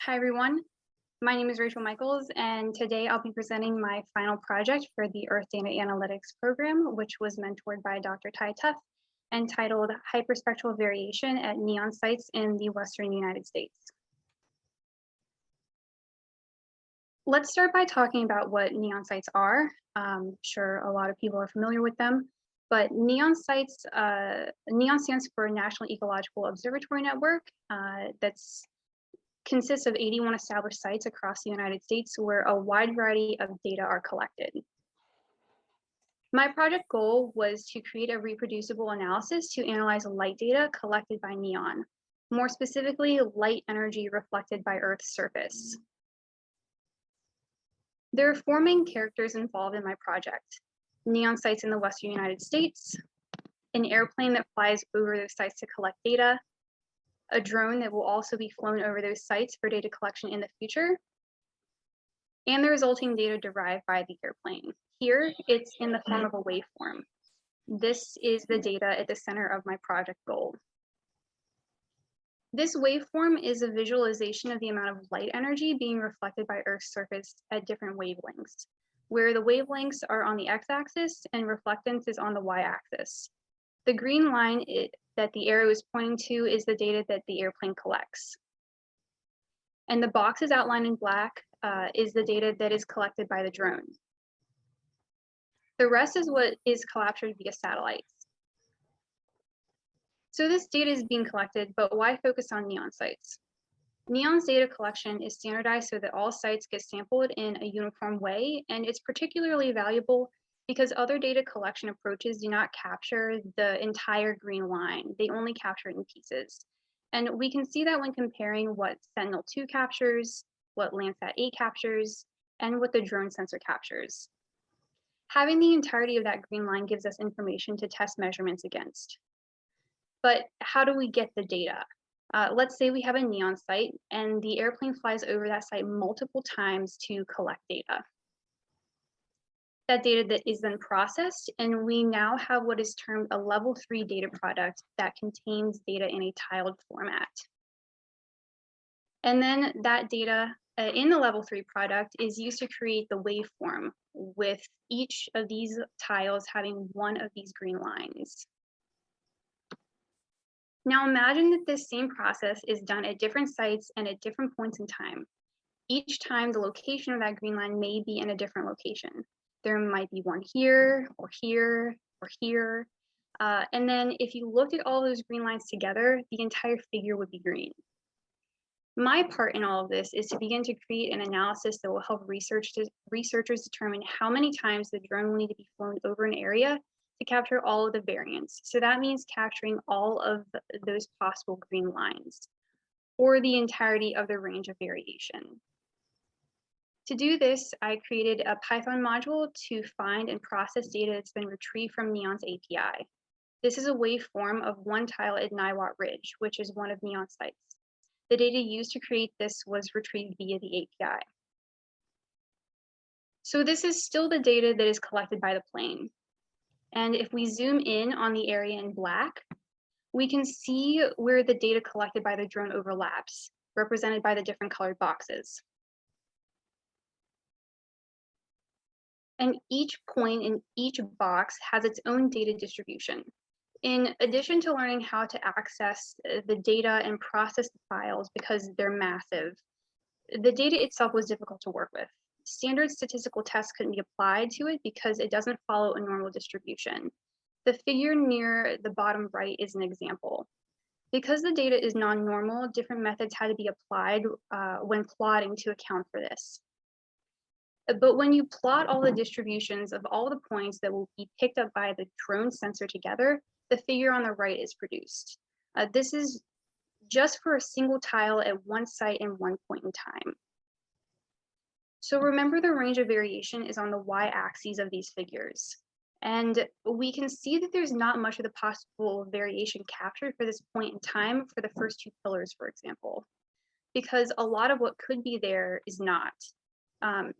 Hi everyone, my name is Rachel Michaels, and today I'll be presenting my final project for the Earth Data Analytics program, which was mentored by Dr. Tai Tuff, entitled Hyperspectral Variation at Neon Sites in the Western United States. Let's start by talking about what neon sites are. Sure, a lot of people are familiar with them, but neon sites, neon stands for National Ecological Observatory Network. That's consists of 81 established sites across the United States where a wide variety of data are collected. My project goal was to create a reproducible analysis to analyze light data collected by neon, more specifically, light energy reflected by Earth's surface. There are four main characters involved in my project: neon sites in the Western United States, an airplane that flies over those sites to collect data, a drone that will also be flown over those sites for data collection in the future, and the resulting data derived by the airplane. Here, it's in the form of a waveform. This is the data at the center of my project goal. This waveform is a visualization of the amount of light energy being reflected by Earth's surface at different wavelengths, where the wavelengths are on the x-axis and reflectance is on the y-axis. The green line that the arrow is pointing to is the data that the airplane collects. And the boxes outlined in black is the data that is collected by the drone. The rest is what is captured via satellites. So this data is being collected, but why focus on neon sites? Neon's data collection is standardized so that all sites get sampled in a uniform way, and it's particularly valuable because other data collection approaches do not capture the entire green line. They only capture it in pieces. And we can see that when comparing what Sentinel-2 captures, what Landsat-8 captures, and what the drone sensor captures. Having the entirety of that green line gives us information to test measurements against. But how do we get the data? Let's say we have a neon site and the airplane flies over that site multiple times to collect data. That data that is then processed, and we now have what is termed a level 3 data product that contains data in a tiled format. And then that data in the level 3 product is used to create the waveform, with each of these tiles having one of these green lines. Now imagine that this same process is done at different sites and at different points in time. Each time the location of that green line may be in a different location. There might be one here, or here, or here. And then if you looked at all those green lines together, the entire figure would be green. My part in all of this is to begin to create an analysis that will help researchers determine how many times the drone will need to be flown over an area to capture all of the variants. So that means capturing all of those possible green lines, or the entirety of the range of variation. To do this, I created a Python module to find and process data that's been retrieved from Neon's API. This is a waveform of one tile at Niwot Ridge, which is one of Neon's sites. The data used to create this was retrieved via the API. So this is still the data that is collected by the plane. And if we zoom in on the area in black, we can see where the data collected by the drone overlaps, represented by the different colored boxes. And each point in each box has its own data distribution. In addition to learning how to access the data and process the files because they're massive, the data itself was difficult to work with. Standard statistical tests couldn't be applied to it because it doesn't follow a normal distribution. The figure near the bottom right is an example. Because the data is non-normal, different methods had to be applied when plotting to account for this. But when you plot all the distributions of all the points that will be picked up by the drone sensor together, the figure on the right is produced. This is just for a single tile at one site and one point in time. So remember, the range of variation is on the y-axis of these figures. And we can see that there's not much of the possible variation captured for this point in time for the first two pillars, for example, because a lot of what could be there is not.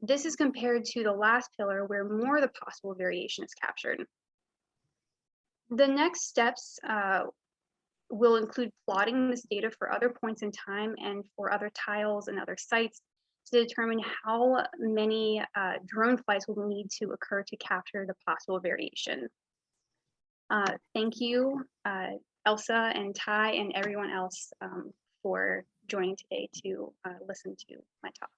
This is compared to the last pillar where more of the possible variation is captured. The next steps We'll include plotting this data for other points in time and for other tiles and other sites to determine how many drone flights will need to occur to capture the possible variation. Thank you, Elsa and Ty and everyone else for joining today to listen to my talk.